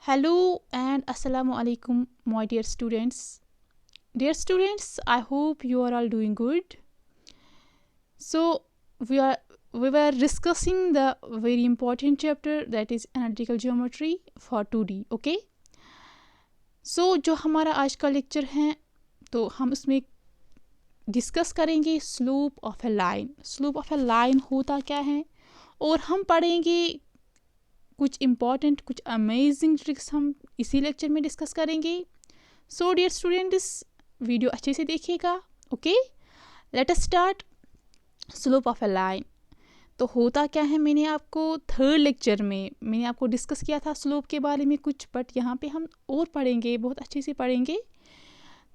Hello and Assalamu alaikum, my dear students. Dear students, I hope you are all doing good. So we were discussing the very important chapter, that is analytical geometry for 2D. Okay. So जो हमारा आज का lecture है तो हम उसमें discuss करेंगे slope of A line. Slope of A line होता क्या है और हम पढ़ेंगे कुछ इम्पॉर्टेंट, कुछ अमेजिंग ट्रिक्स हम इसी लेक्चर में डिस्कस करेंगे. सो डियर स्टूडेंट्स, वीडियो अच्छे से देखिएगा. Okay, let us start. Slope of A line तो होता क्या है, मैंने आपको थर्ड लेक्चर में मैंने आपको डिस्कस किया था स्लोप के बारे में कुछ, बट यहाँ पे हम और पढ़ेंगे, बहुत अच्छे से पढ़ेंगे.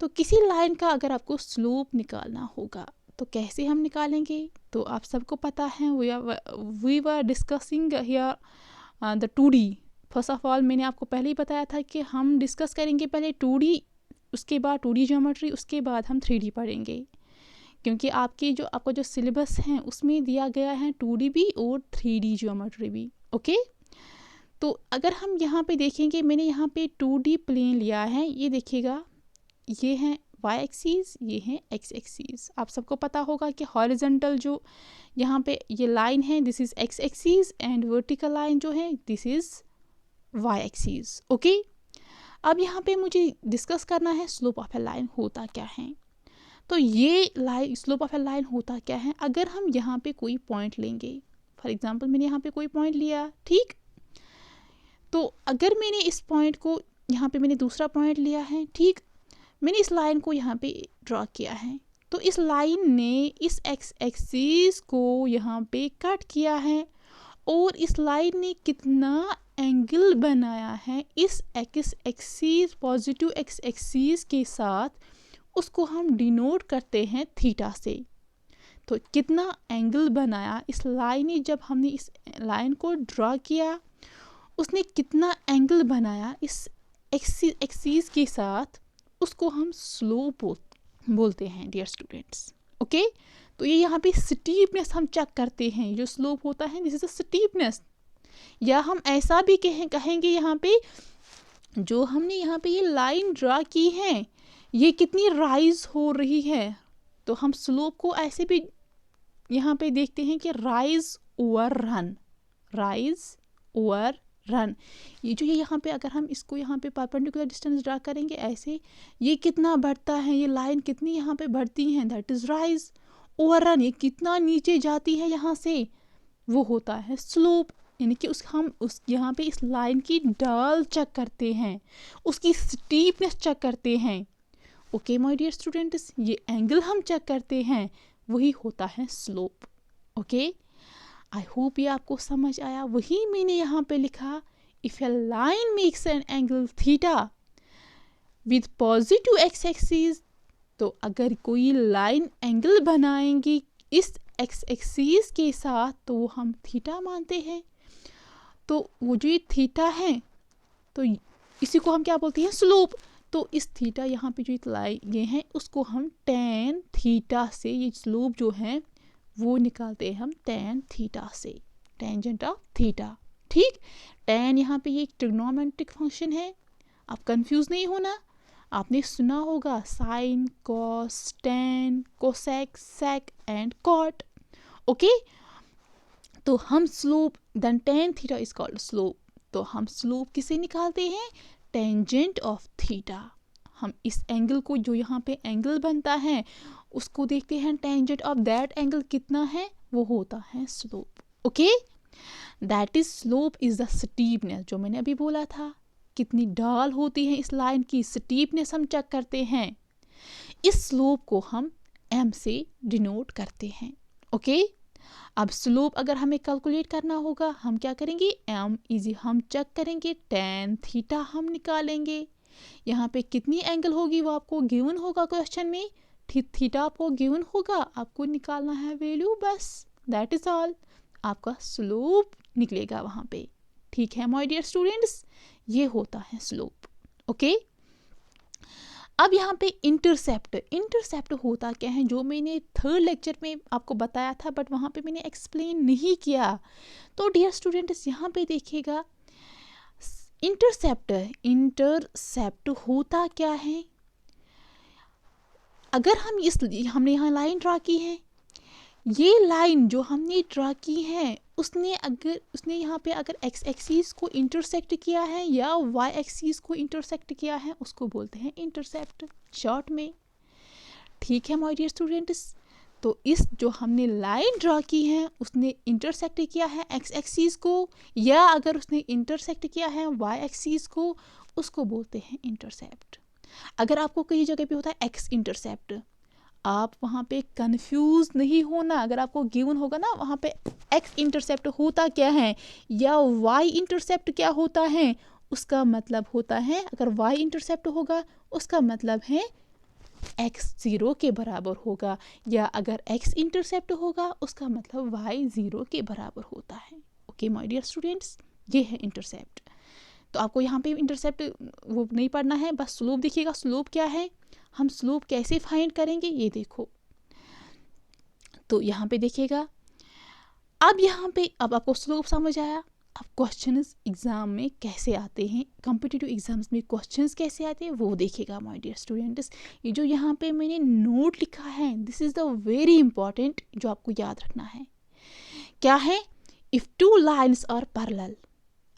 तो किसी लाइन का अगर आपको स्लोप निकालना होगा तो कैसे हम निकालेंगे, तो आप सबको पता है we were discussing here the 2D. First of all मैंने आपको पहले ही बताया था कि हम डिस्कस करेंगे पहले 2D, उसके बाद 2D ज्योमेट्री, उसके बाद हम 3D पढ़ेंगे, क्योंकि आपका जो सिलेबस है उसमें दिया गया है 2D भी और 3D ज्योमेट्री भी. ओके, तो अगर हम यहाँ पे देखेंगे, मैंने यहाँ पे 2D प्लेन लिया है. ये देखिएगा, ये है y एक्सीस, ये है x एक्सीस. आप सबको पता होगा कि हॉरिजॉन्टल जो यहाँ पे ये लाइन है, this is x axis, and vertical line जो है this is y axis. Okay, अब यहाँ पे मुझे डिस्कस करना है स्लोप ऑफ ए लाइन होता क्या है. तो ये line, slope of A line होता क्या है, अगर हम यहाँ पे कोई पॉइंट लेंगे, फॉर एग्जांपल मैंने यहाँ पे कोई पॉइंट लिया, ठीक. तो अगर मैंने इस पॉइंट को, यहाँ पे मैंने दूसरा पॉइंट लिया है, ठीक, मैंने इस लाइन को यहाँ पे ड्रॉ किया है, तो इस लाइन ने इस एक्स एक्सिस को यहाँ पे कट किया है और इस लाइन ने कितना एंगल बनाया है इस x axis, positive x axis के साथ, उसको हम डिनोट करते हैं थीटा से. तो कितना एंगल बनाया इस लाइन ने, जब हमने इस लाइन को ड्रॉ किया उसने कितना एंगल बनाया इस एक्सिस के साथ, उसको हम स्लोप बोलते हैं डियर स्टूडेंट्स. ओके, तो ये यहाँ पे स्टीपनेस हम चेक करते हैं. जो स्लोप होता है दिस इज अ स्टीपनेस, या हम ऐसा भी कहेंगे यहाँ पे जो हमने यहाँ पे ये लाइन ड्रा की है ये कितनी राइज हो रही है. तो हम स्लोप को ऐसे भी यहाँ पे देखते हैं कि rise over run, rise over run. ये जो ये यहाँ पे अगर हम इसको यहाँ पे परपेंडिकुलर डिस्टेंस ड्रा करेंगे ऐसे, ये कितना बढ़ता है, ये लाइन कितनी यहाँ पे बढ़ती है, that is rise over run. ये कितना नीचे जाती है यहाँ से, वो होता है स्लोप. यानी कि हम यहाँ पे इस लाइन की ढाल चेक करते हैं, उसकी स्टीपनेस चेक करते हैं. ओके माय डियर स्टूडेंट्स, ये एंगल हम चेक करते हैं, वही होता है स्लोप. ओके, आई होप ये आपको समझ आया. वही मैंने यहाँ पे लिखा, if A line makes an angle theta with positive x axis, तो अगर कोई लाइन एंगल बनाएंगी इस एक्स एक्सिस के साथ तो वो हम थीटा मानते हैं. तो वो जो ये थीटा है तो इसी को हम क्या बोलते हैं, स्लोप. तो इस थीटा यहाँ पे जो लाइन ये है उसको हम टेन थीटा से, ये स्लोप जो है वो निकालते हैं हम टेन थीटा से, टेंजेंट ऑफ थीटा. ठीक, टेन यहाँ पे ये एक ट्रिग्नोमेट्रिक फंक्शन है, आप कंफ्यूज नहीं होना. आपने सुना होगा sine, cos, tan, cosec, sec and cot. Okay, तो हम slope then tan theta is called slope. तो हम स्लोप किसे निकालते हैं, टेंजेंट ऑफ थीटा. हम इस एंगल को, जो यहाँ पे एंगल बनता है उसको देखते हैं, टेंजेंट ऑफ दैट एंगल कितना है, वो होता है slope. Okay, that is slope is the steepness. जो मैंने अभी बोला था, कितनी ढाल होती है इस लाइन की, स्टीपनेस हम चेक करते हैं. इस स्लोप को हम m से डिनोट करते हैं. ओके, अब स्लोप अगर हमें कैलकुलेट करना होगा, हम क्या करेंगे, m इजी हम चेक करेंगे, टेन थीटा हम निकालेंगे. यहाँ पे कितनी एंगल होगी वो आपको गिवन होगा क्वेश्चन में, थीटा आपको गिवन होगा, आपको निकालना है वैल्यू, बस दैट इज ऑल. आपका स्लोप निकलेगा वहाँ पे. ठीक है माय डियर स्टूडेंट्स, ये होता है स्लोप. ओके, अब यहाँ पे इंटरसेप्ट होता क्या है, जो मैंने थर्ड लेक्चर में आपको बताया था बट वहाँ पे मैंने एक्सप्लेन नहीं किया. तो डियर स्टूडेंट्स यहाँ पे देखिएगा, इंटरसेप्ट होता क्या है? अगर हमने यहाँ लाइन ड्रा की है, ये लाइन जो हमने ड्रा की है उसने यहाँ पे अगर एक्स एक्सिस को इंटरसेक्ट किया है या वाई एक्सिस को इंटरसेक्ट किया है, उसको बोलते हैं इंटरसेप्ट शॉर्ट में। ठीक है माय डियर स्टूडेंट्स, तो इस जो हमने लाइन ड्रा की है उसने इंटरसेक्ट किया है एक्स एक्सिस को, या अगर उसने इंटरसेक्ट किया है वाई एक्सिस को, उसको बोलते हैं इंटरसेप्ट। अगर आपको कई जगह पे होता है एक्स इंटरसेप्ट, आप वहाँ पे कंफ्यूज नहीं होना। अगर आपको गिवन होगा ना वहाँ पे एक्स इंटरसेप्ट होता क्या है या वाई इंटरसेप्ट क्या होता है, उसका मतलब होता है, अगर वाई इंटरसेप्ट होगा उसका मतलब है एक्स 0 के बराबर होगा, या अगर एक्स इंटरसेप्ट होगा उसका मतलब वाई 0 के बराबर होता है। ओके माय डियर स्टूडेंट्स, ये है इंटरसेप्ट। तो आपको यहाँ पे इंटरसेप्ट वो नहीं पढ़ना है, बस स्लोप देखिएगा। स्लोप क्या है, हम स्लोप कैसे फाइंड करेंगे ये देखो। तो यहाँ पे देखिएगा, अब यहाँ पे अब आपको स्लोप समझ आया। अब क्वेश्चंस एग्जाम में कैसे आते हैं, कॉम्पिटिटिव एग्जाम्स में क्वेश्चंस कैसे आते हैं वो देखिएगा माय डियर स्टूडेंट्स। ये जो यहाँ पे मैंने नोट लिखा है, this is the very important, जो आपको याद रखना है। क्या है, if two lines are parallel,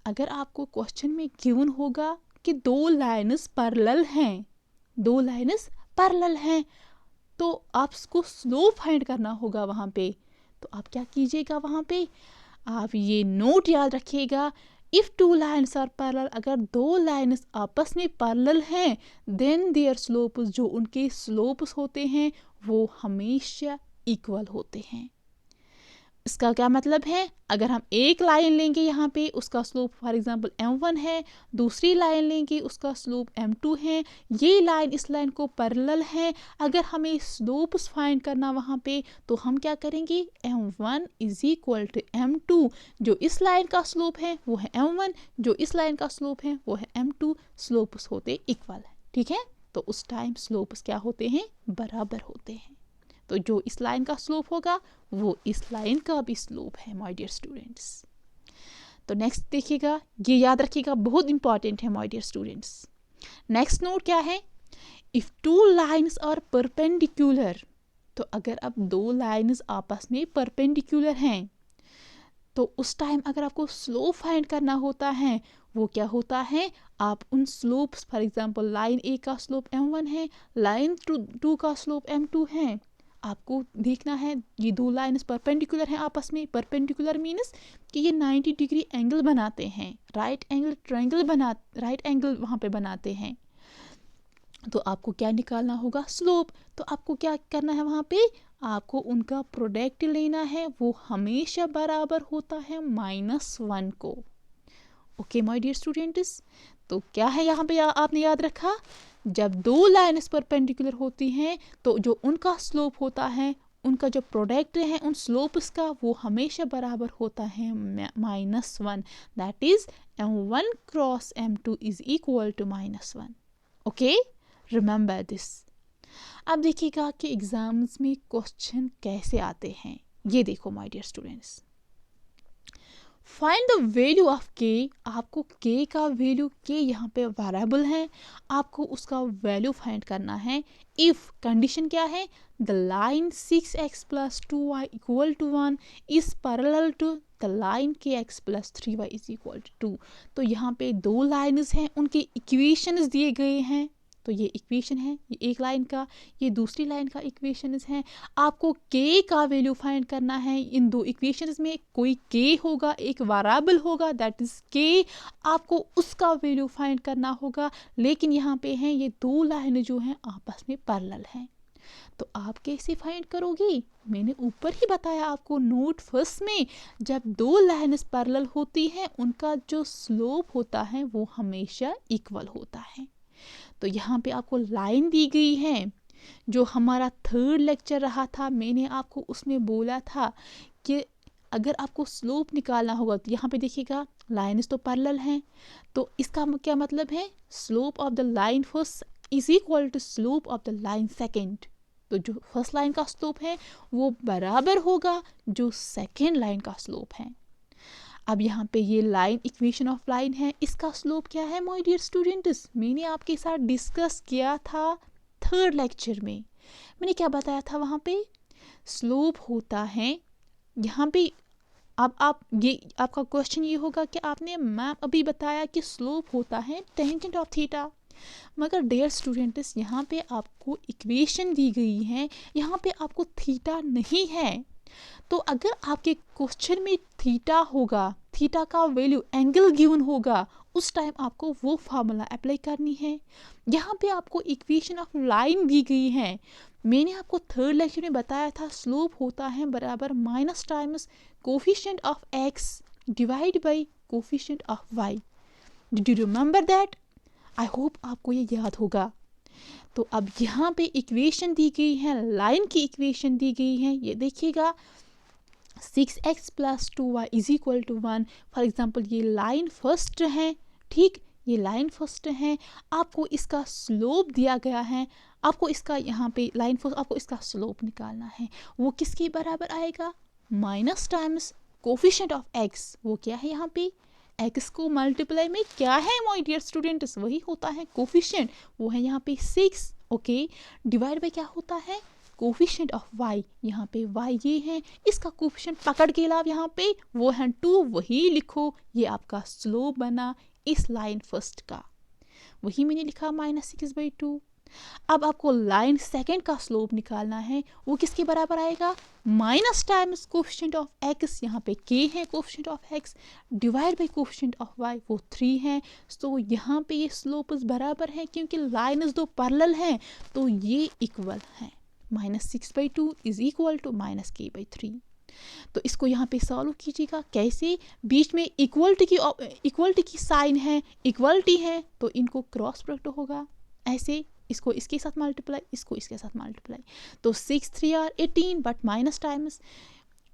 अगर आपको क्वेश्चन में गिवन होगा कि दो लाइन्स पैरेलल हैं, दो लाइन्स पैरेलल हैं, तो आपको स्लोप फाइंड करना होगा वहाँ पे। तो आप क्या कीजिएगा वहाँ पे, आप ये नोट याद रखिएगा, if two lines are parallel, अगर दो लाइन्स आपस में पैरेलल हैं, देन देयर स्लोप्स, जो उनके स्लोप्स होते हैं वो हमेशा इक्वल होते हैं। इसका क्या मतलब है, अगर हम एक लाइन लेंगे यहाँ पे उसका स्लोप फॉर एग्जांपल m1 है, दूसरी लाइन लेंगे उसका स्लोप m2 है, ये लाइन इस लाइन को पैरेलल है, अगर हमें स्लोप्स फाइंड करना वहाँ पे, तो हम क्या करेंगे, m1 is equal to m2, जो इस लाइन का स्लोप है वो है m1, जो इस लाइन का स्लोप है वो है m2, स्लोप्स होते इक्वल है। ठीक है, तो उस टाइम स्लोप्स क्या होते हैं, बराबर होते हैं। तो जो इस लाइन का स्लोप होगा वो इस लाइन का भी स्लोप है माय डियर स्टूडेंट्स। तो नेक्स्ट देखिएगा, ये याद रखिएगा, बहुत इंपॉर्टेंट है my dear students. Next note क्या है, if two lines are perpendicular, तो अगर अब दो लाइन्स आपस में परपेंडिकुलर हैं, तो उस टाइम अगर आपको स्लोप फाइंड करना होता है, वो क्या होता है, आप उन स्लोप्स फॉर एग्जांपल लाइन ए का स्लोप m1 है, लाइन 2 का स्लोप m2 है, आपको देखना है ये दो लाइन्स परपेंडिकुलर हैं आपस में। परपेंडिकुलर मीन्स कि ये 90 डिग्री एंगल बनाते हैं, right angle triangle right angle वहाँ पे बनाते हैं। तो आपको क्या निकालना होगा, स्लोप। तो आपको क्या करना है वहाँ पे, आपको उनका प्रोडक्ट लेना है, वो हमेशा बराबर होता है -1 को। ओके माय डियर स्टूडेंट्स, तो क्या है यहाँ पे आपने याद रखा, जब दो लाइन्स परपेंडिकुलर होती हैं तो जो उनका स्लोप होता है, उनका जो प्रोडक्ट है उन स्लोप्स का, वो हमेशा बराबर होता है -1, that is m1 cross m2 is equal to -1। Okay, remember this. अब देखिएगा कि एग्जाम्स में क्वेश्चन कैसे आते हैं, ये देखो my dear students. Find the value of k, आपको के का वैल्यू, के यहाँ पे वेरिएबल है, आपको उसका वैल्यू फाइंड करना है। इफ कंडीशन क्या है, the line 6x + 2y = 1 is parallel to the line kx + 3y = 2। तो यहाँ पे दो लाइन्स हैं, उनके इक्वेशंस दिए गए हैं। तो ये इक्वेशन है, ये एक लाइन का, ये दूसरी लाइन का इक्वेशंस है। आपको के का वैल्यू फाइंड करना है। इन दो इक्वेशंस में कोई के होगा, एक वेरिएबल होगा, दैट इज के, आपको उसका वैल्यू फाइंड करना होगा। लेकिन यहाँ पे हैं ये दो लाइन जो हैं आपस में पैरेलल हैं, तो आप कैसे फाइंड करोगी, मैंने ऊपर ही बताया आपको नोट फर्स्ट में, जब दो लाइन्स पैरेलल होती हैं उनका जो स्लोप होता है वो हमेशा इक्वल होता है। तो यहाँ पे आपको लाइन दी गई है, जो हमारा 3rd लेक्चर रहा था, मैंने आपको उसमें बोला था कि अगर आपको स्लोप निकालना होगा, तो यहाँ पे देखिएगा लाइन्स तो पैरेलल हैं, तो इसका क्या मतलब है, slope of the line first is equal to slope of the line second. तो जो फर्स्ट लाइन का स्लोप है वो बराबर होगा जो सेकेंड लाइन का स्लोप है। अब यहाँ पे ये लाइन इक्वेशन ऑफ लाइन है, इसका स्लोप क्या है माय डियर स्टूडेंट्स? मैंने आपके साथ डिस्कस किया था थर्ड लेक्चर में। मैंने क्या बताया था वहाँ पे? स्लोप होता है यहाँ पे। अब आप ये आपका क्वेश्चन ये होगा कि आपने मैम अभी बताया कि स्लोप होता है टेंजेंट ऑफ थीटा, मगर डियर स्टूडेंट्स यहाँ पे आपको इक्वेशन दी गई है, यहाँ पे आपको थीटा नहीं है। तो अगर आपके क्वेश्चन में थीटा होगा, थीटा का वैल्यू एंगल गिवन होगा, उस टाइम आपको वो फार्मूला अप्लाई करनी है। यहाँ पे आपको इक्वेशन ऑफ लाइन दी गई है। मैंने आपको थर्ड लेक्चर में बताया था स्लोप होता है बराबर minus times coefficient of x divide by coefficient of y. Did you remember that? I hope आपको ये याद होगा। तो अब यहाँ पे इक्वेशन दी गई है, लाइन की इक्वेशन दी गई है, ये देखिएगा 6x plus 2y is equal to 1। For example ये लाइन फर्स्ट है, ठीक, ये लाइन फर्स्ट है, आपको इसका स्लोप दिया गया है, आपको इसका यहाँ पे लाइन फर्स्ट, आपको इसका स्लोप निकालना है। वो किसके बराबर आएगा? Minus times coefficient of x, वो क्या है यहाँ पे? x को मल्टीप्लाई में क्या है माय डियर स्टूडेंट्स? वही होता है कोफिशिएंट, वो है यहाँ पे 6, ओके, डिवाइड बाय क्या होता है? कोफिशिएंट ऑफ y, यहाँ पे y ये है, इसका कोफिशिएंट पकड़ के लाओ यहाँ पे, वो है 2, वही लिखो, ये आपका स्लोप बना इस लाइन फर्स्ट का, वही मैंने लिखा -6/2। अब आपको लाइन सेकंड का स्लोप निकालना है, वो किसके बराबर आएगा? Minus times coefficient of x, यहाँ पे k है coefficient of x, divide by coefficient of y, वो 3 है। तो यहाँ पे ये स्लोप्स बराबर है, क्योंकि लाइन्स दो पैरेलल हैं, तो ये इक्वल है। -6/2 इज इक्वल टू -k/3। तो इसको यहाँ पे सॉल्व कीजिएगा। कैसे? बीच में इक्वलिटी की साइन है, इक्वलिटी है, तो इनको क्रॉस प्रोडक्ट होगा ऐसे, इसको इसके साथ मल्टीप्लाई, इसको इसके साथ मल्टीप्लाई, तो 6 3 आर 18, बट माइनस टाइम्स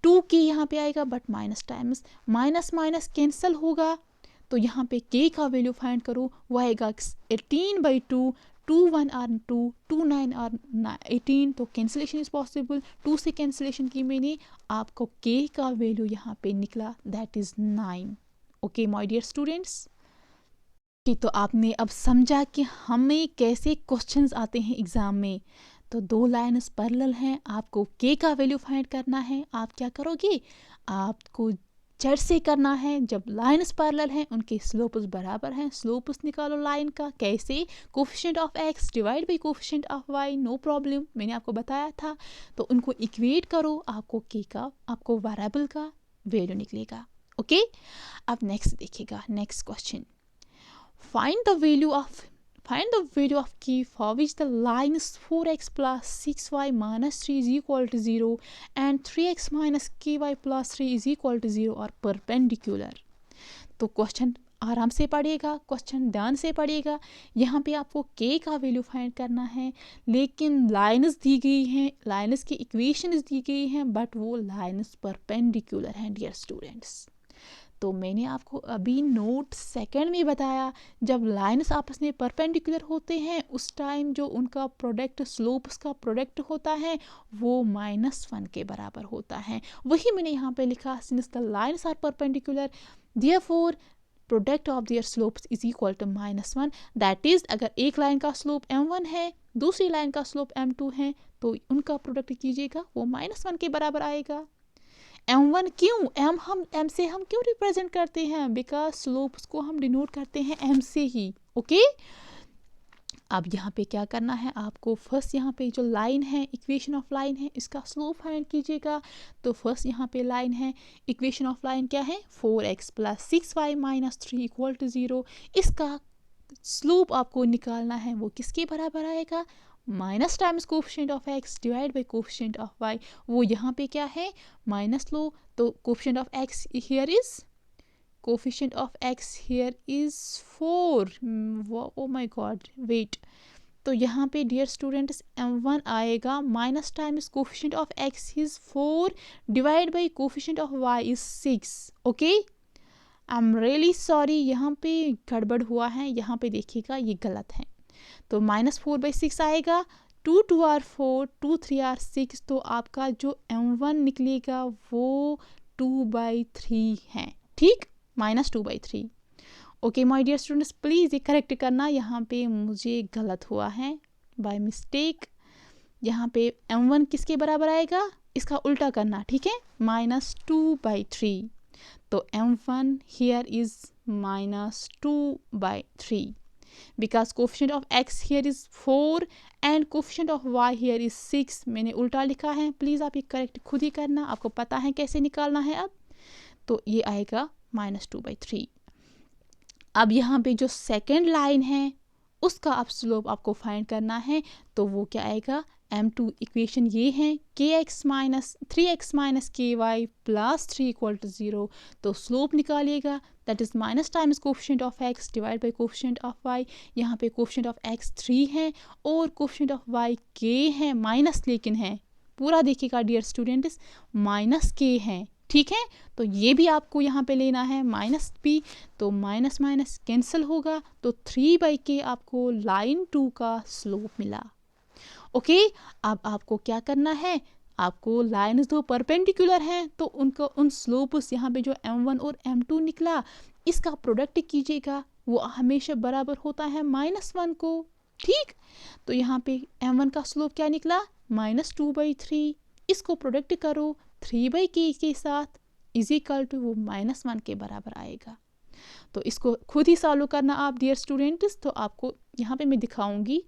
2 के यहाँ पे आएगा, but minus times minus minus cancel होगा, तो यहाँ पे k का वैल्यू फाइंड करो, वो आएगा 18/2, 2 1 आर 2, 2 9 आर 18, तो कैंसिलेशन इज पॉसिबल। 2 से कैंसिलेशन की मैंने, आपको k का वैल्यू यहाँ पे निकला, that is 9। Okay my dear students, तो आपने अब समझा कि हमें कैसे क्वेश्चंस आते हैं एग्जाम में। तो दो लाइन्स पैरेलल हैं, आपको k का वैल्यू फाइंड करना है। आप क्या करोगे? आपको चर से करना है। जब लाइन्स पैरेलल हैं, उनके स्लोप्स बराबर हैं, स्लोप्स निकालो लाइन का। कैसे? Coefficient of x divide by coefficient of y, no problem, मैंने आपको बताया था। तो उनको इक्वेट करो, आपको k का, आपको वेरिएबल का वैल्यू निकलेगा। ओके, अब नेक्स्ट देखिएगा, next question. Find the value of k for which the line is 4x plus 6y minus 3 is equal to 0 and 3x minus ky plus 3 is equal to 0 are perpendicular। तो question आराम से पढ़िएगा, question ध्यान से पढ़िएगा। यहाँ पे आपको k का वैल्यू फाइंड करना है, लेकिन लाइन्स दी गई हैं, लाइन्स की इक्वेशंस दी गई हैं, बट वो लाइन्स परपेंडिकुलर हैं डियर स्टूडेंट्स। तो मैंने आपको अभी नोट सेकंड में बताया, जब लाइन्स आपस में परपेंडिकुलर होते हैं, उस टाइम जो उनका प्रोडक्ट, स्लोप्स का प्रोडक्ट होता है, वो -1 के बराबर होता है। वही मैंने यहाँ पे लिखा, since the lines are perpendicular therefore product of their slopes is equal to -1। That is, अगर एक लाइन का स्लोप m1 है, दूसरी लाइन का स्लोप m2 है, तो उनका प्रोडक्ट कीजिएगा, वो -1 के बराबर आएगा। m1 क्यों? m से हम क्यों रिप्रेजेंट करते हैं? बिकॉज स्लोप्स को हम डिनोट करते हैं m से ही। ओके, अब यहाँ पे क्या करना है आपको? फर्स्ट यहाँ पे जो लाइन है, इक्वेशन ऑफ लाइन है, इसका स्लोप फाइंड कीजिएगा। तो फर्स्ट यहाँ पे लाइन है, इक्वेशन ऑफ लाइन क्या है? 4x plus 6y minus 3 equal to 0। इसका स्लोप आपको निकालना है, वो किसके बराबर आएगा? Minus times coefficient of x divide by coefficient of y। वो यहाँ पे क्या है? माइनस लो, तो coefficient of x here is, coefficient of x here is 4। Oh my god, wait, तो यहाँ पे डियर स्टूडेंट्स m1 आएगा minus times coefficient of x is 4 divide by coefficient of y is 6। Okay, I am really sorry, यहाँ पे गड़बड़ हुआ है, यहाँ पे देखिएगा ये गलत है। तो -4/6 आएगा, 2 2 आर 4, 2 3 आर 6, तो आपका जो m1 निकलेगा वो 2/3 है। ठीक, -2/3। Okay my dear students, please ये करेक्ट करना, यहाँ पे मुझे गलत हुआ है बाय मिस्टेक। यहाँ पे m1 किसके बराबर आएगा, इसका उल्टा करना, ठीक है, -2/3। तो m1 here is -2/3 because coefficient of x here is 4 and coefficient of y here is 6। मैंने उल्टा लिखा है, प्लीज़ आप ये करेक्ट खुद ही करना, आपको पता है कैसे निकालना है। अब तो ये आएगा -2/3। अब यहाँ पे जो सेकेंड लाइन है उसका आप स्लोप आपको फाइंड करना है, तो वो क्या आएगा, m2 इक्वेशन ये है kx minus 3x minus ky plus 3 = 0। तो स्लोप निकालिएगा, that is minus times coefficient of x divide by coefficient of y। यहाँ पे कोफिशिएंट ऑफ x 3 है और कोफिशिएंट ऑफ y k है, माइनस लेकिन है, पूरा देखिएगा डियर स्टूडेंट्स, माइनस k है, ठीक है। तो ये भी आपको यहाँ पे लेना है -p, तो माइनस माइनस कैंसिल होगा, तो 3/k आपको लाइन 2 का स्लोप मिला। ओके, अब आपको क्या करना है, आपको लाइन दो परपेंडिकुलर हैं तो उनको उन स्लोप्स यहाँ पे जो m1 और m2 निकला इसका प्रोडक्ट कीजिएगा, वो हमेशा बराबर होता है -1 को, ठीक। तो यहाँ पे m1 का स्लोप क्या निकला, -2/3। इसको प्रोडक्ट करो 3/k के साथ इज इक्वल टू वो -1 के बराबर आएगा। तो इसको खुद ही सॉल्व करना आप डियर स्टूडेंट्स। तो आपको यहाँ पे मैं दिखाऊंगी,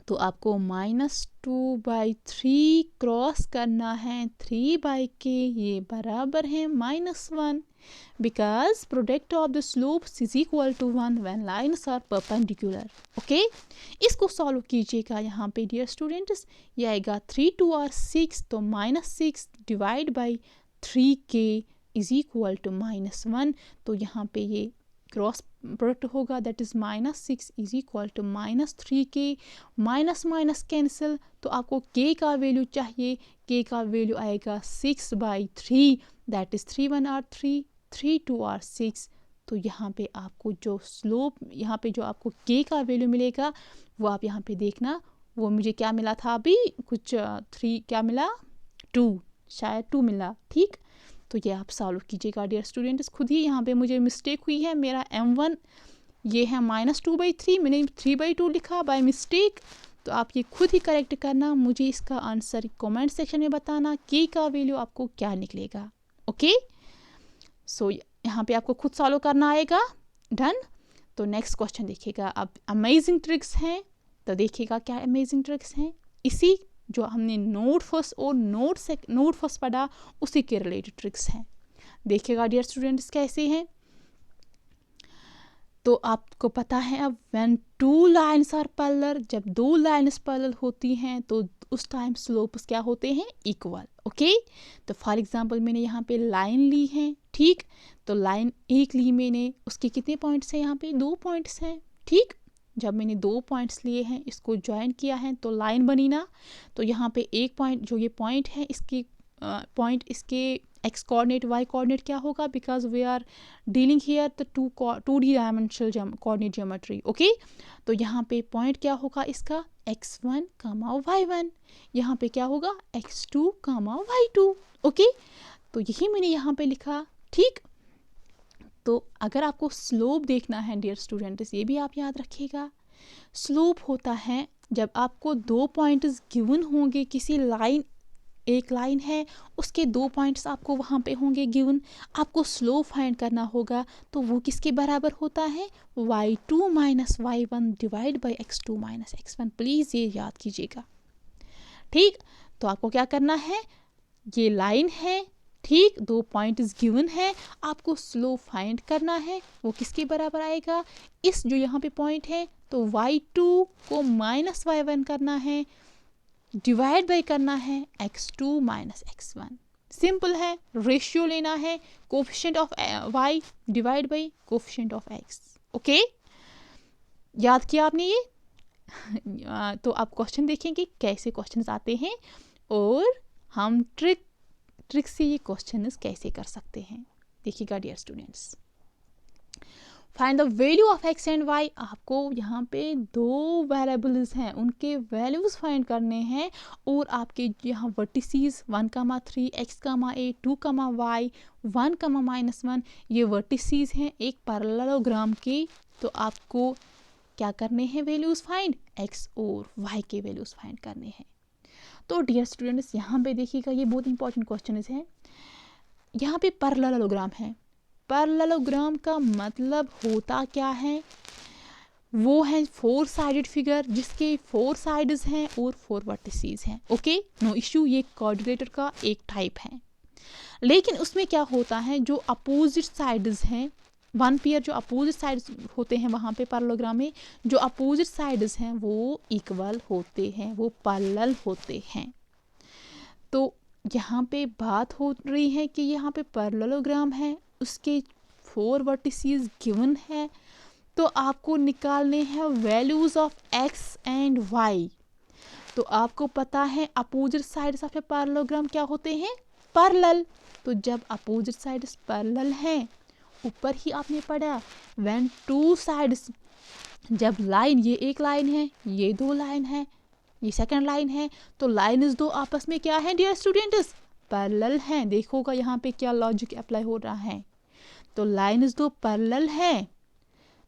तो आपको -2/3 क्रॉस करना है 3/k, ये बराबर है -1 because product of the slopes is equal to 1 when lines are perpendicular. Okay, इसको सॉल्व कीजिएगा यहाँ पे डियर स्टूडेंट्स, ये आएगा 3 2 और 6, तो -6 divide by 3k is equal to -1। तो यहाँ पे ये क्रॉस प्रोडक्ट होगा, that is -6 is equal to -3k, minus minus cancel, तो आपको k का वैल्यू चाहिए, k का वैल्यू आएगा 6/3, दैट इज 3 1 और 3 3 2 और 6। तो यहाँ पे आपको जो स्लोप, यहाँ पे जो आपको k का वैल्यू मिलेगा वो आप यहाँ पे देखना, वो मुझे क्या मिला था अभी, कुछ 3 क्या मिला, 2 शायद 2 मिला, ठीक। तो ये आप सॉल्व कीजिएगा डियर स्टूडेंट्स खुद ही। यहाँ पे मुझे मिस्टेक हुई है, मेरा m1 ये है -2/3, मैंने 3/2 लिखा बाय मिस्टेक, तो आप ये खुद ही करेक्ट करना, मुझे इसका आंसर कमेंट सेक्शन में बताना, k का वैल्यू आपको क्या निकलेगा। ओके, सो यहाँ पे आपको खुद सॉल्व करना आएगा, डन। तो नेक्स्ट क्वेश्चन देखिएगा, अब अमेजिंग ट्रिक्स हैं, तो देखिएगा क्या अमेजिंग ट्रिक्स हैं, इसी जो हमने नोट फर्स्ट और नोट फर्स्ट पढ़ा उसी के रिलेटेड ट्रिक्स हैं। देखिएगा डियर स्टूडेंट्स कैसे हैं, तो आपको पता है अब व्हेन 2 लाइन्स आर पैरेलल, जब 2 लाइन्स पैरेलल होती हैं तो उस टाइम स्लोप्स क्या होते हैं, इक्वल। ओके, तो फॉर एग्जांपल मैंने यहाँ पे लाइन ली है, ठीक, तो लाइन एक ली मैंने, उसके कितने पॉइंट्स हैं, यहाँ पे 2 पॉइंट्स हैं, ठीक। जब मैंने 2 पॉइंट्स लिए हैं, इसको ज्वाइन किया है तो लाइन बनी ना, तो यहाँ पे एक पॉइंट, जो ये पॉइंट है इसकी पॉइंट इसके एक्स कोऑर्डिनेट वाई कोऑर्डिनेट क्या होगा, because we are dealing here the 2D dimensional coordinate geometry. Okay, तो यहाँ पे पॉइंट क्या होगा इसका, x1, y1, यहाँ पे क्या होगा x2, y2। ओके, तो यही मैंने यहाँ पे लिखा, ठीक। तो अगर आपको स्लोप देखना है डियर स्टूडेंट्स, ये भी आप याद रखिएगा, स्लोप होता है जब आपको 2 पॉइंट्स गिवन होंगे, किसी लाइन, एक लाइन है उसके 2 पॉइंट्स आपको वहाँ पे होंगे गिवन, आपको स्लोप फाइंड करना होगा, तो वो किसके बराबर होता है, y2 minus y1 divide by x2 minus x1। Please ये याद कीजिएगा, ठीक। तो आपको क्या करना है, ये लाइन है, ठीक, 2 पॉइंट्स गिवन है, आपको स्लोप फाइंड करना है, वो किसके बराबर आएगा, इस जो यहाँ पे पॉइंट है, तो y2 को माइनस y1 करना है, डिवाइड बाई करना है x2 माइनस x1। सिंपल है, रेशियो लेना है, coefficient of y divide by coefficient of x। Okay, याद किया आपने ये तो आप क्वेश्चन देखेंगे कैसे क्वेश्चंस आते हैं और हम ट्रिक से ये क्वेश्चन कैसे कर सकते हैं। देखिएगा dear students, find the value of x and y, आपको यहाँ पे दो वेरिएबल्स हैं उनके वैल्यूज फाइंड करने हैं और आपके यहाँ वर्टिसेस 1,3 x,a 2,y 1,-1 ये वर्टिसेस हैं एक पैरेललोग्राम के। तो आपको क्या करने हैं वैल्यूज फाइंड, x और y के वैल्यूज फाइंड करने हैं। तो डियर स्टूडेंट्स यहाँ पे देखिएगा ये बहुत इंपॉर्टेंट क्वेश्चन है। यहाँ पे पैरेललोग्राम है, पैरेललोग्राम का मतलब होता क्या है, वो है 4 साइडेड फिगर जिसके 4 साइड्स हैं और 4 वर्टिसेस हैं। ओके, नो इशू, ये क्वाड्रिलेटर का एक टाइप है। लेकिन उसमें क्या होता है, जो अपोजिट साइड्स हैं, वन पेयर जो अपोजिट साइड्स होते हैं वहाँ पे पैरेललोग्राम में, जो अपोजिट साइड्स हैं वो इक्वल होते हैं, वो पैरेलल होते हैं। तो यहाँ पे बात हो रही है कि यहाँ पे पैरेललोग्राम है, उसके 4 वर्टिसेस गिवन है, तो आपको निकालने हैं values of x and y। तो आपको पता है opposite sides of a parallelogram क्या होते हैं, पैरेलल। तो जब अपोजिट साइड्स पैरेलल हैं, ऊपर ही आपने पढ़ा व्हेन टू साइड्स, जब लाइन, ये एक लाइन है, ये दो लाइन है, ये सेकंड लाइन है, तो लाइन्स दो आपस में क्या है डियर स्टूडेंट्स, पैरेलल हैं। देखोगा यहाँ पे क्या लॉजिक अप्लाई हो रहा है, तो लाइन्स दो पैरेलल हैं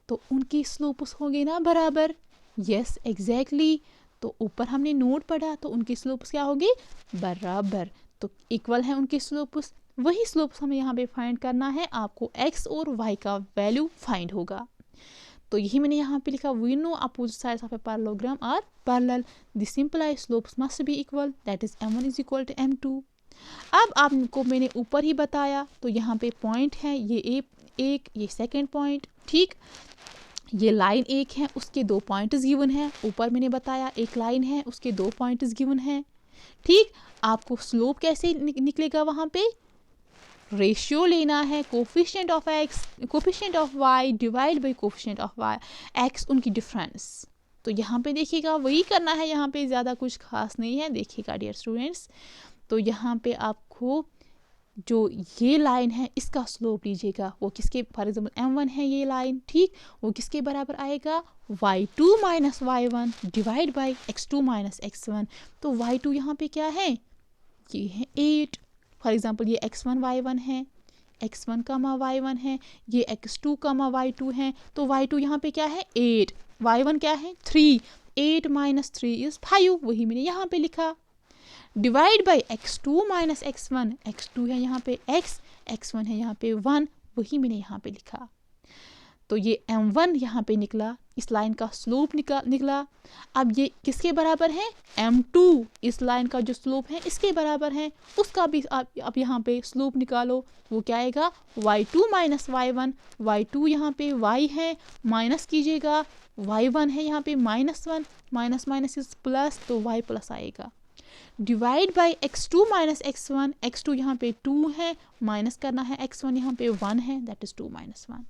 तो उनकी स्लोप्स होंगे ना बराबर। यस एग्जैक्टली, तो ऊपर हमने नोट पढ़ा तो उनकी स्लोप्स क्या होगी, बराबर। तो इक्वल है उनके स्लोप्स, वही स्लोप्स हमें यहाँ पे फाइंड करना है। आपको x और y का वैल्यू फाइंड होगा। तो यही मैंने यहाँ पे लिखा, we know opposite sides of a parallelogram are parallel, the simplified slopes must be equal, that is m1 is equal to m2। अब आपको मैंने ऊपर ही बताया, तो यहाँ पे पॉइंट है, ये एक ये सेकेंड पॉइंट, ठीक, ये लाइन एक है उसके 2 पॉइंट्स गिवन है, ऊपर मैंने बताया एक लाइन है उसके 2 पॉइंट्स गिवन है, ठीक। आपको स्लोप कैसे निकलेगा, वहाँ पे रेशियो लेना है, coefficient of x coefficient of y divide by coefficient of y x, उनकी डिफरेंस। तो यहाँ पे देखिएगा वही करना है, यहाँ पे ज़्यादा कुछ खास नहीं है। देखिएगा डियर स्टूडेंट्स, तो यहाँ पे आपको जो ये लाइन है इसका स्लोप लीजिएगा, वो किसके, फॉर एग्जाम्पल m1 है ये लाइन, ठीक, वो किसके बराबर आएगा, y2 minus y1 divide by x2 minus x1। तो y2 यहाँ पे क्या है, ये है 8, फॉर एग्जाम्पल ये x1 y1 है, x1 y1 है, ये x2 y2 है, तो y2 यहाँ पे क्या है 8, y1 क्या है 3, 8 माइनस 3 इज 5, वही मैंने यहाँ पे लिखा, divide by x2 minus x1, x2 है यहाँ पे x, x1 है यहाँ पे 1, वही मैंने यहाँ पे लिखा। तो ये m1 यहाँ पे निकला, इस लाइन का स्लोप निकला। अब ये किसके बराबर है, m2, इस लाइन का जो स्लोप है इसके बराबर है, उसका भी आप यहाँ पे स्लोप निकालो, वो क्या आएगा, y2 माइनस y1, y2 यहाँ पे y है, माइनस कीजिएगा, y1 है यहाँ पे -1, माइनस माइनस इज प्लस, तो y प्लस आएगा, divide by x2 minus x1, x2 यहाँ पे 2 है, माइनस करना है x1 यहाँ पे 1 है, दैट इज 2 माइनस 1।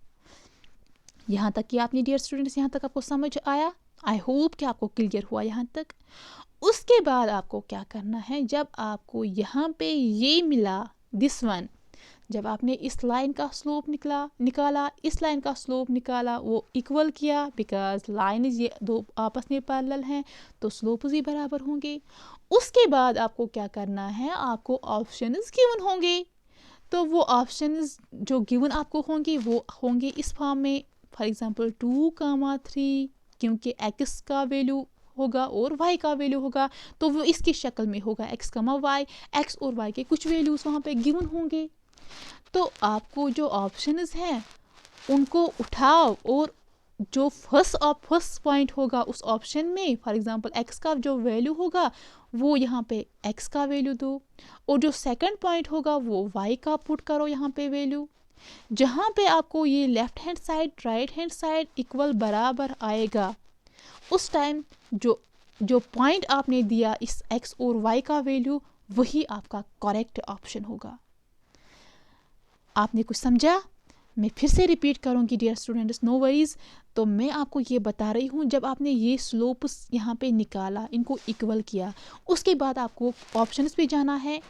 यहाँ तक कि आपने डियर स्टूडेंट्स, यहाँ तक आपको समझ आया, आई होप कि आपको क्लियर हुआ यहाँ तक। उसके बाद आपको क्या करना है, जब आपको यहाँ पे ये मिला दिस वन, जब आपने इस लाइन का स्लोप निकाला, इस लाइन का स्लोप निकाला, वो इक्वल किया, बिकॉज लाइन ये दो आपस में पैरेलल हैं तो स्लोप भी बराबर होंगे। उसके बाद आपको क्या करना है, आपको ऑप्शंस गिवन होंगे, तो वो ऑप्शंस जो गिवन आपको होंगे वो होंगे इस फॉर्म में, फॉर एग्जांपल 2,3, क्योंकि x का वैल्यू होगा और y का वैल्यू होगा तो वो इसकी शक्ल में होगा x, y, x और y के कुछ वैल्यूज वहाँ पे गिवन होंगे। तो आपको जो ऑप्शंस हैं उनको उठाओ और जो फर्स्ट पॉइंट होगा उस ऑप्शन में, फॉर एग्जांपल x का जो वैल्यू होगा वो यहाँ पे x का वैल्यू दो, और जो सेकंड पॉइंट होगा वो y का पुट करो यहाँ पे वैल्यू। जहाँ पे आपको ये left hand side right hand side equal बराबर आएगा, उस टाइम जो पॉइंट आपने दिया इस x और y का वैल्यू, वही आपका करेक्ट ऑप्शन होगा। आपने कुछ समझा? मैं फिर से रिपीट करूँगी डियर स्टूडेंट्स, नो वरीज। तो मैं आपको ये बता रही हूँ, जब आपने ये स्लोप्स यहाँ पे निकाला, इनको इक्वल किया, उसके बाद आपको ऑप्शंस पे जाना है।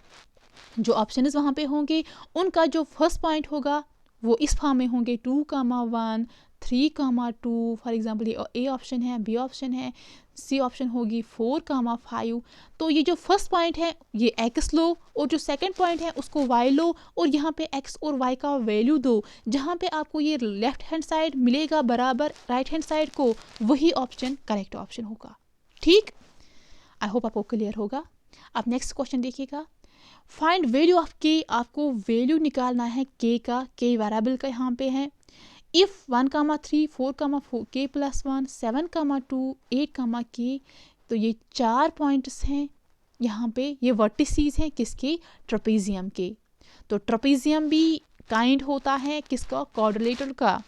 जो ऑप्शंस वहाँ पे होंगे उनका जो फर्स्ट पॉइंट होगा वो इस फॉर्म में होंगे 2,1, 3,2, फॉर एग्जांपल ये ए ऑप्शन है, बी ऑप्शन है, सी ऑप्शन होगी 4,5। तो ये जो फर्स्ट पॉइंट है ये एक्स लो, और जो सेकंड पॉइंट है उसको वाई लो, और यहाँ पे एक्स और वाई का वैल्यू दो। जहाँ पे आपको ये लेफ्ट हैंड साइड मिलेगा बराबर राइट हैंड साइड को, वही ऑप्शन करेक्ट ऑप्शन होगा। ठीक, आई होप आपको क्लियर होगा। अब नेक्स्ट क्वेश्चन देखिएगा, फाइंड वैल्यू ऑफ के। आपको वैल्यू निकालना है के का, के वेरिएबल का यहाँ पे है। इफ 1,3, 4,4, k + 1, 7,2, 8, तो ये 4 पॉइंट्स हैं यहाँ पे, ये वर्टिसीज हैं किसके, ट्रेपेजियम के। तो ट्रेपेजियम भी काइंड होता है किसका, क्वाड्रिलेटरल का,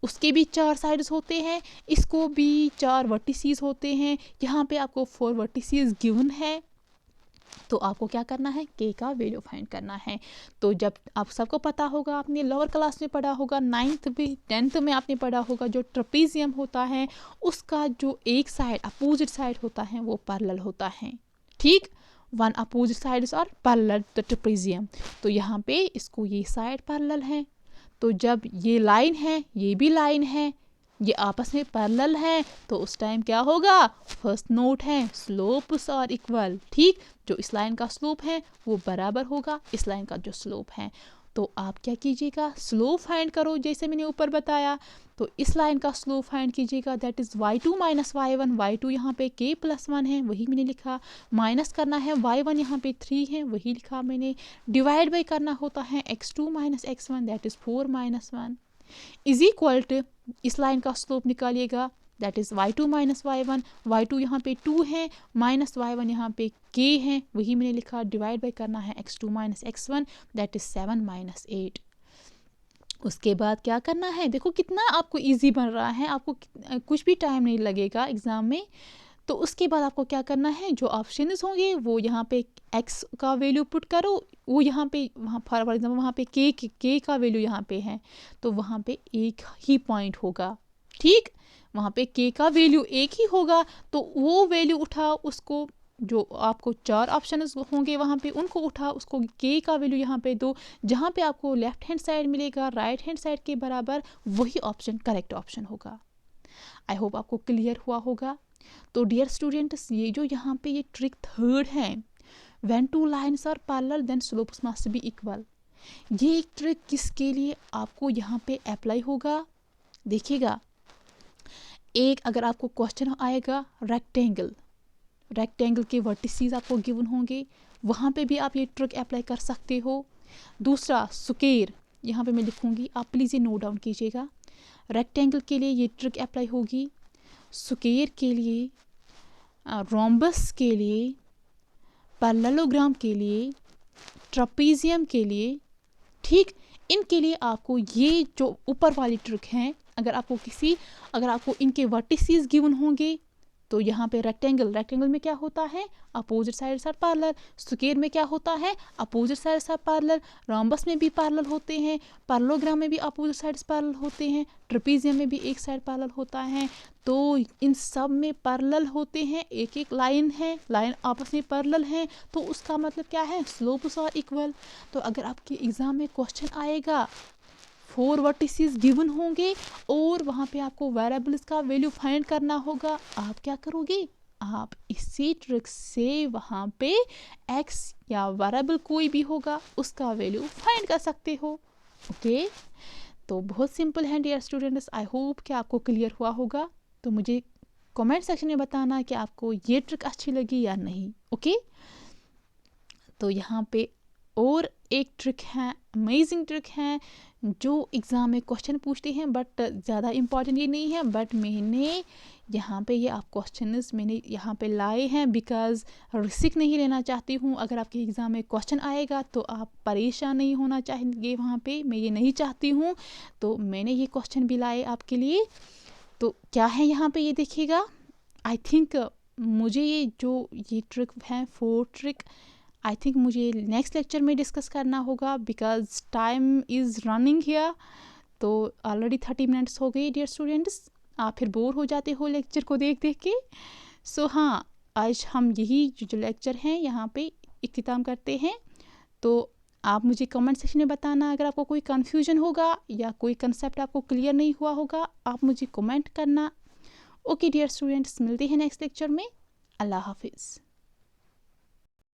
उसके भी 4 साइड्स होते हैं, इसको भी 4 वर्टिसीज होते हैं। यहाँ पे आपको 4 वर्टिसीज गिवन है, तो आपको क्या करना है, के का वैल्यू फाइंड करना है। तो जब आप सबको पता होगा, आपने लोअर क्लास में पढ़ा होगा, 9th में 10th में आपने पढ़ा होगा, जो ट्रेपेजियम होता है उसका जो एक साइड अपोजिट साइड होता है वो पैरेलल होता है। ठीक, 1 opposite sides are parallel the trapezium. तो यहाँ पे इसको ये साइड पैरेलल है, तो जब ये लाइन है ये भी लाइन है, ये आपस में पैरेलल है, तो उस टाइम क्या होगा, फर्स्ट नोट है स्लोप्स आर इक्वल। ठीक, जो इस लाइन का स्लोप है वो बराबर होगा इस लाइन का जो स्लोप है। तो आप क्या कीजिएगा, स्लोप फाइंड करो जैसे मैंने ऊपर बताया। तो इस लाइन का स्लोप फाइंड कीजिएगा, that is y2 - y1। y2 यहाँ पे k + 1 है, वही मैंने लिखा। माइनस करना है y1, यहाँ पे 3 है, वही लिखा मैंने। डिवाइड बाई करना होता है x2 - x1, that is 4 - 1 is equal to, इस लाइन का स्लोप निकालिएगा, that is y2 - y1। y2 यहाँ पे 2 है, माइनस y1 यहाँ पे k है, वही मैंने लिखा। डिवाइड बाई करना है x2 - x1, दैट इज 7 - 8। उसके बाद क्या करना है, देखो कितना आपको इजी बन रहा है, आपको कुछ भी टाइम नहीं लगेगा एग्जाम में। तो उसके बाद आपको क्या करना है, जो ऑप्शन होंगे वो यहाँ पे x का वैल्यू पुट करो, वो यहाँ पे, वहाँ फॉर एग्जाम्पल वहाँ पे k का वैल्यू यहाँ पे है, तो वहाँ पे एक ही पॉइंट होगा। ठीक, वहाँ पे k का वैल्यू एक ही होगा, तो वो वैल्यू उठाओ, उसको जो आपको 4 ऑप्शन होंगे वहाँ पे उनको उठा, उसको k का वैल्यू यहाँ पे दो, जहाँ पे आपको लेफ्ट हैंड साइड मिलेगा राइट हैंड साइड के बराबर, वही ऑप्शन करेक्ट ऑप्शन होगा। आई होप आपको क्लियर हुआ होगा। तो डियर स्टूडेंट्स, ये जो यहाँ पे ये ट्रिक थर्ड है, when two lines are parallel then slopes must be equal, ये एक ट्रिक किसके लिए आपको यहाँ पे अप्लाई होगा, देखिएगा। एक अगर आपको क्वेश्चन आएगा रेक्टेंगल के वर्टिसेस आपको गिवन होंगे, वहाँ पे भी आप ये ट्रिक अप्लाई कर सकते हो। दूसरा स्क्वायर, यहाँ पे मैं लिखूँगी, आप प्लीज़ ये नोट डाउन कीजिएगा। रेक्टेंगल के लिए ये ट्रिक अप्लाई होगी, स्क्वायर के लिए, रोम्बस के लिए, पैरेललोग्राम के लिए, ट्रेपेजियम के लिए। ठीक, इनके लिए आपको ये जो ऊपर वाली ट्रिक हैं, अगर आपको इनके वर्टिसेस गिवन होंगे, तो यहाँ पे रेक्टेंगल में क्या होता है, opposite sides are parallel. Square में क्या होता है, opposite sides are parallel. Rhombus में भी पैरेलल होते हैं, पैरेललोग्राम में भी अपोजिट साइड्स पैरेलल होते हैं, ट्रेपेजियम में भी एक साइड पैरेलल होता है। तो इन सब में पैरेलल होते हैं, एक एक लाइन आपस में पैरेलल हैं, तो उसका मतलब क्या है, स्लोप्स आर इक्वल। तो अगर आपके एग्जाम में क्वेश्चन आएगा, 4 वर्टिसेस गिवन होंगे और वहाँ पे आपको वेरिएबल्स का वैल्यू फाइंड करना होगा, आप क्या करोगे, आप इसी ट्रिक से वहाँ पे x या वेरिएबल कोई भी होगा उसका वैल्यू फाइंड कर सकते हो। ओके, तो बहुत सिंपल है डियर स्टूडेंट्स। आई होप कि आपको क्लियर हुआ होगा। तो मुझे कमेंट सेक्शन में बताना कि आपको ये ट्रिक अच्छी लगी या नहीं। ओके, तो यहाँ पे और एक ट्रिक है, अमेजिंग ट्रिक है, जो एग्ज़ाम में क्वेश्चन पूछते हैं, बट ज़्यादा इम्पॉर्टेंट ये नहीं है, बट मैंने यहाँ पे ये आप क्वेश्चंस मैंने यहाँ पे लाए हैं बिकॉज़ रिस्क नहीं लेना चाहती हूँ। अगर आपके एग्ज़ाम में क्वेश्चन आएगा तो आप परेशान नहीं होना चाहेंगे, वहाँ पे मैं ये नहीं चाहती हूँ, तो मैंने ये क्वेश्चन भी लाए आपके लिए। तो क्या है यहाँ पे, ये देखिएगा। आई थिंक मुझे ये ट्रिक है 4 ट्रिक, आई थिंक मुझे नेक्स्ट लेक्चर में डिस्कस करना होगा because time is running here. तो ऑलरेडी 30 मिनट्स हो गए डियर स्टूडेंट्स, आप फिर बोर हो जाते हो लेक्चर को देख देख के। सो हाँ, आज हम यही जो लेक्चर हैं यहाँ पे इख्तिताम करते हैं। तो आप मुझे कमेंट सेक्शन में बताना। अगर आपको कोई कन्फ्यूजन होगा या कोई कंसेप्ट आपको क्लियर नहीं हुआ होगा, आप मुझे कमेंट करना। ओके डियर स्टूडेंट्स, मिलते हैं नेक्स्ट लेक्चर में। अल्लाह हाफिज़।